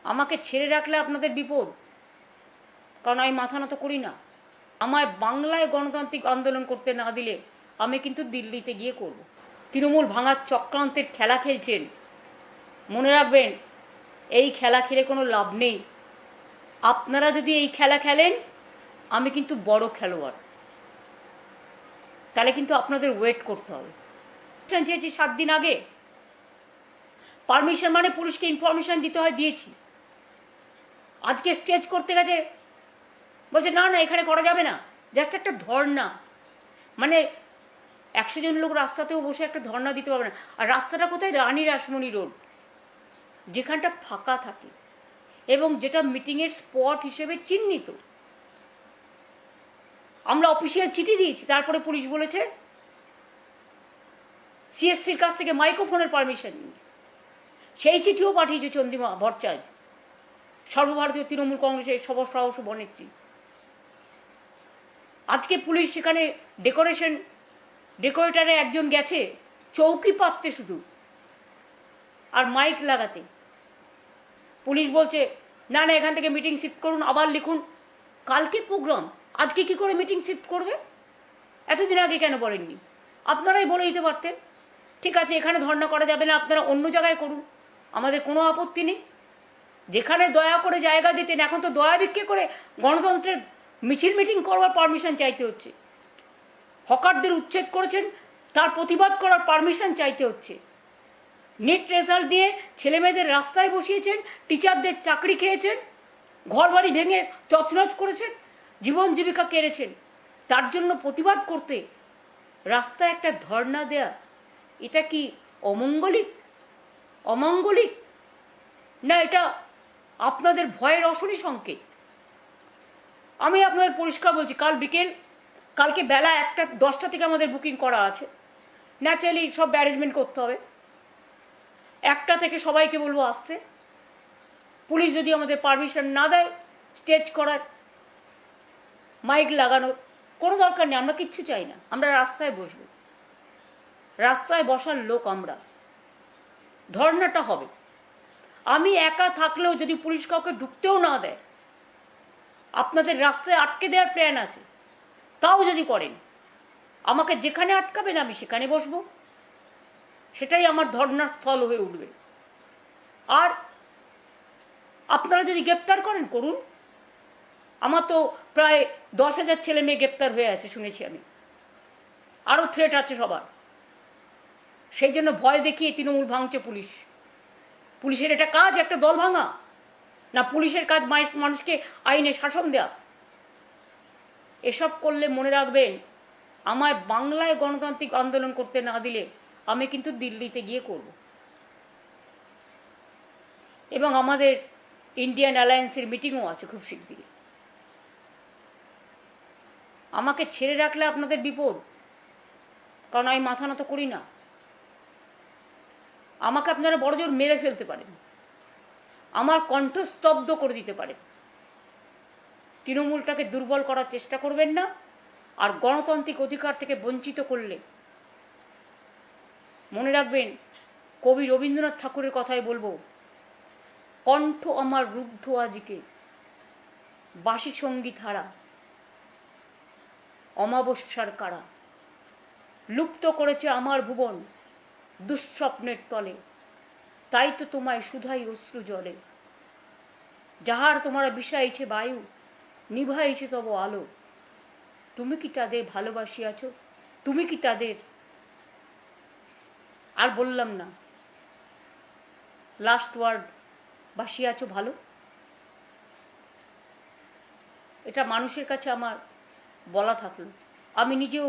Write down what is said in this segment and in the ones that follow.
আমাকে ছেড়ে রাখলে আপনাদের বিপদ, কারণ আমি মাথা নত করি না। আমায় বাংলায় গণতান্ত্রিক আন্দোলন করতে না দিলে আমি কিন্তু দিল্লিতে গিয়ে করব। তৃণমূল ভাঙার চক্রান্তের খেলা খেলছেন, মনে রাখবেন এই খেলা খেলে কোনো লাভ নেই। আপনারা যদি এই খেলা খেলেন আমি কিন্তু বড় খেলোয়াড়, তাহলে কিন্তু আপনাদের ওয়েট করতে হবে। চেয়েছি 7 দিন আগে, পারমিশন মানে পুলিশকে ইনফরমেশন দিতে হয়, দিয়েছি। আজকে স্টেজ করতে গেছে, বলছে না না এখানে করা যাবে না, জাস্ট একটা ধর্না। মানে 100 জন লোক রাস্তাতেও বসে একটা ধর্না দিতে পারবে না। আর রাস্তাটা কোথায়? রানী রাসমণি রোড, যেখানটা ফাঁকা থাকে এবং যেটা মিটিংয়ের স্পট হিসেবে চিহ্নিত। আমরা অফিসিয়াল চিঠি দিয়েছি, তারপরে পুলিশ বলেছে সিএসসির কাছ থেকে মাইক্রোফোনের পারমিশন নিয়ে। সেই চিঠিও পাঠিয়েছে চন্দ্রিমা ভট্টাচার্য, সর্বভারতীয় তৃণমূল কংগ্রেসের সহ সভানেত্রী। আজকে পুলিশ সেখানে ডেকোরেটারে একজন গেছে চৌকি পাততে শুধু আর মাইক লাগাতে। পুলিশ বলছে না না এখান থেকে মিটিং শিফট করুন, আবার লিখুন। কালকে প্রোগ্রাম, আজকে কি করে মিটিং শিফট করবে? এতদিন আগে কেন বলেননি? আপনারাই বলে দিতে পারতেন ঠিক আছে এখানে ধর্ণা করা যাবে না, আপনারা অন্য জায়গায় করুন, আমাদের কোনো আপত্তি নেই। যেখানে দয়া করে জায়গা দিতেন, এখন তো দয়া ভিক্ষে করে গণতন্ত্রের মিছিল মিটিং করবার পারমিশন চাইতে হচ্ছে। হকারদের উচ্ছেদ করেছেন, তার প্রতিবাদ করার পারমিশন চাইতে হচ্ছে। নিট রেজাল্ট নিয়ে ছেলেমেয়েদের রাস্তায় বসিয়েছেন, টিচারদের চাকরি খেয়েছেন, ঘরবাড়ি ভেঙে তছনছ করেছেন, জীবন জীবিকা কেড়েছেন। তার জন্য প্রতিবাদ করতে রাস্তায় একটা ধর্ণা দেয়া, এটা কি অমঙ্গলিক না এটা আপনাদের ভয়ের অশনি সংকেত? আমি আপনাদের পরিষ্কার বলছি, কালকে বেলা 1টা 10টা থেকে আমাদের বুকিং করা আছে। ন্যাচারালি সব অ্যারেঞ্জমেন্ট করতে হবে। 1টা থেকে সবাইকে বলবো আসতে। পুলিশ যদি আমাদের পারমিশন না দেয় স্টেজ করার, মাইক লাগানোর, কোনো দরকার নেই, আমরা কিচ্ছু চাই না। আমরা রাস্তায় বসবো, রাস্তায় বসার লোক আমরা। ধর্নাটা হবে। আমি একা থাকলেও যদি পুলিশ কাউকে ঢুকতেও না দেয়, আপনাদের রাস্তায় আটকে দেওয়ার প্ল্যান আছে, তাও যদি করেন, আমাকে যেখানে আটকাবেন আমি সেখানে বসবো, সেটাই আমার ধর্নার স্থল হয়ে উঠবে। আর আপনারা যদি গ্রেপ্তার করেন করুন। আমার তো প্রায় 10,000 ছেলে মেয়ে গ্রেপ্তার হয়ে আছে শুনেছি আমি, আরও থ্রেট আছে সবার। সেই জন্য ভয় দেখিয়ে তৃণমূল ভাঙছে পুলিশ। পুলিশের এটা কাজ একটা দল ভাঙা? না পুলিশের কাজ মানুষকে আইনে শাসন দেয়া? এসব করলে মনে রাখবেন আমায় বাংলায় গণতান্ত্রিক আন্দোলন করতে না দিলে আমি কিন্তু দিল্লিতে গিয়ে করব। এবং আমাদের ইন্ডিয়ান অ্যালায়েন্সের মিটিংও আছে খুব শিগগিরই। আমাকে ছেড়ে রাখলে আপনাদের বিপদ, কারণ আমি মাথা নত করি না। আমাকে আপনারা বড়জোর মেরে ফেলতে পারেন, আমার কণ্ঠ স্তব্ধ করে দিতে পারেন। তৃণমূলটাকে দুর্বল করার চেষ্টা করবেন না। আর গণতান্ত্রিক অধিকার থেকে বঞ্চিত করলে মনে রাখবেন কবি রবীন্দ্রনাথ ঠাকুরের কথাই বলবো, কণ্ঠ আমার রুদ্ধ আজকে বাসি সঙ্গীত হারা, অমাবস্যার কারা, লুপ্ত করেছে আমার ভুবন দুঃস্বপ্নের তলে, তাই তো তোমায় শুধাই অশ্রু জলে। যাহার তোমার বিষাইছে বায়ু, নিভাইছে তব আলো, তুমি কি তাদের ভালোবাসিয়াছ? তুমি কি তাদের, আর বললাম না, লাস্ট ওয়ার্ড, বাসিয়াছ ভালো? এটা মানুষের কাছে আমার বলা থাকলো, আমি নিজেও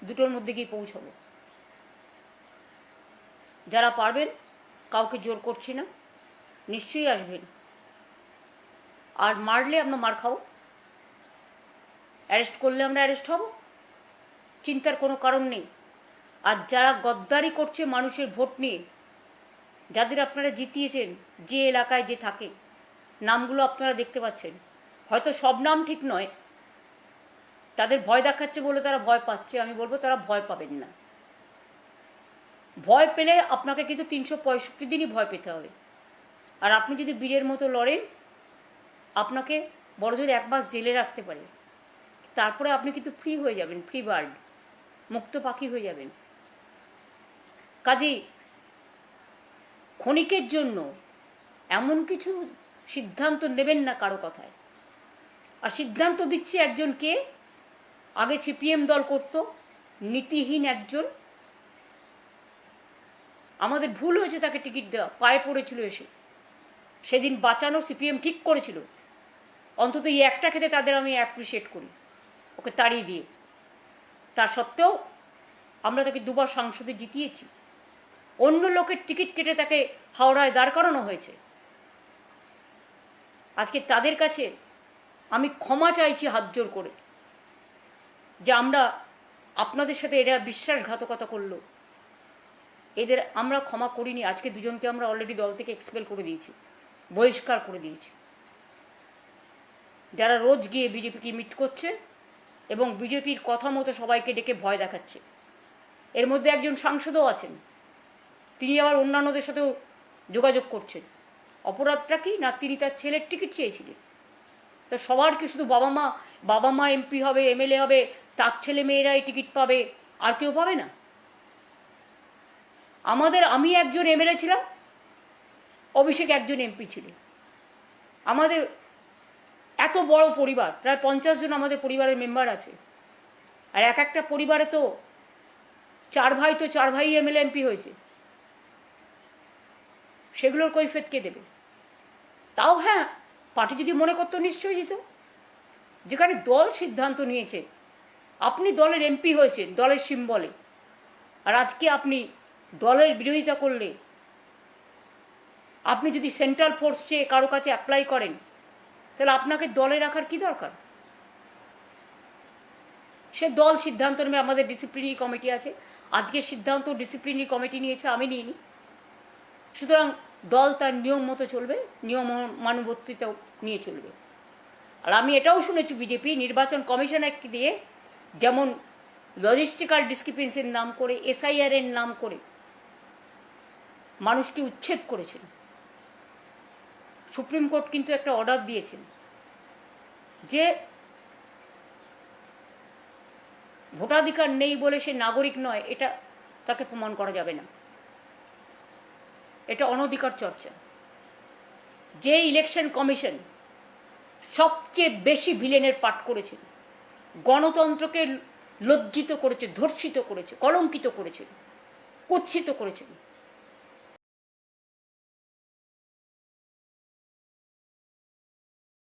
দুটোর মধ্যে গিয়ে পৌঁছাবো। যারা পারবেন, কাউকে জোর করছি না, নিশ্চয়ই আসবেন। আর মারলে আমরা মার খাবো, অ্যারেস্ট করলে আমরা অ্যারেস্ট হব, চিন্তার কোনো কারণ নেই। আর যারা গদ্দারি করছে মানুষের ভোট নিয়ে, যাদের আপনারা জিতিয়েছেন, যে এলাকায় যে থাকে, নামগুলো আপনারা দেখতে পাচ্ছেন, হয়তো সব নাম ঠিক নয়, তাদের ভয় দেখাচ্ছে বলে তারা ভয় পাচ্ছে। আমি বলবো তারা ভয় পাবেন না। ভয় পেলে আপনাকে কিন্তু 365 দিনই ভয় পেতে হবে। আর আপনি যদি বীরের মতো লড়েন, আপনাকে বড়জোর 1 মাস জেলে রাখতে পারে, তারপরে আপনি কিন্তু ফ্রি হয়ে যাবেন, ফ্রি বার্ড, মুক্ত পাখি হয়ে যাবেন। কাজেই ক্ষণিকের জন্য এমন কিছু সিদ্ধান্ত নেবেন না কারো কথায়। আর সিদ্ধান্ত দিচ্ছে একজনকে, আগে সিপিএম দল করত, নীতিহীন একজন। আমাদের ভুল হয়েছে তাকে টিকিট দেওয়া, পায়ে পড়েছিল এসে, সেদিন বাঁচানো সিপিএম ঠিক করেছিল। অন্তত এই একটা ক্ষেত্রে তাদের আমি অ্যাপ্রিসিয়েট করি, ওকে তাড়িয়ে দিয়ে। তা সত্ত্বেও আমরা তাকে 2 বার সংসদে জিতিয়েছি। অন্য লোকের টিকিট কেটে তাকে হাওড়ায় দাঁড় করানো হয়েছে। আজকে তাদের কাছে আমি ক্ষমা চাইছি হাত জোর করে, যে আমরা আপনাদের সাথে এরা বিশ্বাসঘাতকতা করলো, এদের আমরা ক্ষমা করিনি। আজকে দুজনকে আমরা অলরেডি দল থেকে এক্সপেল করে দিয়েছি, বহিষ্কার করে দিয়েছি, যারা রোজ গিয়ে বিজেপিকে মিট করছে এবং বিজেপির কথা মতো সবাইকে ডেকে ভয় দেখাচ্ছে। এর মধ্যে একজন সাংসদও আছেন, তিনি আবার অন্যান্যদের সাথেও যোগাযোগ করছেন। অপরাধটা কি না, তিনি তার ছেলের টিকিট চেয়েছিলেন। তো সবার কি শুধু বাবা মা এমপি হবে, এমএলএ হবে, তার ছেলে মেয়েরাই টিকিট পাবে, আর কেউ পাবে না? আমি একজন এমএলএ ছিলাম, অভিষেক একজন এমপি ছিলেন। আমাদের এত বড় পরিবার, প্রায় 50 জন আমাদের পরিবারের মেম্বার আছে। আর একটা পরিবারে তো 4 ভাই, তো 4 ভাই এমএলএ এমপি হয়েছে। সেগুলোর কৈফিয়ত কে দেবে? তাও হ্যাঁ, পার্টি যদি মনে করতো নিশ্চয়ই দিত। যেখানে দল সিদ্ধান্ত নিয়েছে, আপনি দলের এমপি হয়েছেন দলের সিম্বলে, আর আজকে আপনি দলের বিরোধিতা করলে, আপনি যদি সেন্ট্রাল ফোর্স চেয়ে কারো কাছে অ্যাপ্লাই করেন, তাহলে আপনাকে দলে রাখার কি দরকার? সে দল সিদ্ধান্ত নেবে। আমাদের ডিসিপ্লিনারি কমিটি আছে, আজকের সিদ্ধান্ত ডিসিপ্লিনারি কমিটি নিয়েছে, আমি নিইনি। সুতরাং দল তার নিয়ম মতো চলবে, নিয়ম মানবর্তিতাও নিয়ে চলবে। আর আমি এটাও শুনেছি, বিজেপি নির্বাচন কমিশন অ্যাক্ট দিয়ে যেমন লজিস্টিক্যাল ডিসক্রিপেন্সির নাম করে, এসআইআর এর নাম করে মানুষকে উচ্ছেদ করেছেন। সুপ্রিম কোর্ট কিন্তু একটা অর্ডার দিয়েছেন যে ভোটাধিকার নেই বলে সে নাগরিক নয়, এটা তাকে প্রমাণ করা যাবে না। এটা অনধিকার চর্চা। যে ইলেকশন কমিশন সবচেয়ে বেশি ভিলেনের পাঠ করেছেন, গণতন্ত্রকে লজ্জিত করেছে, ধর্ষিত করেছে, কলঙ্কিত করেছে, কুৎসিত করেছেন,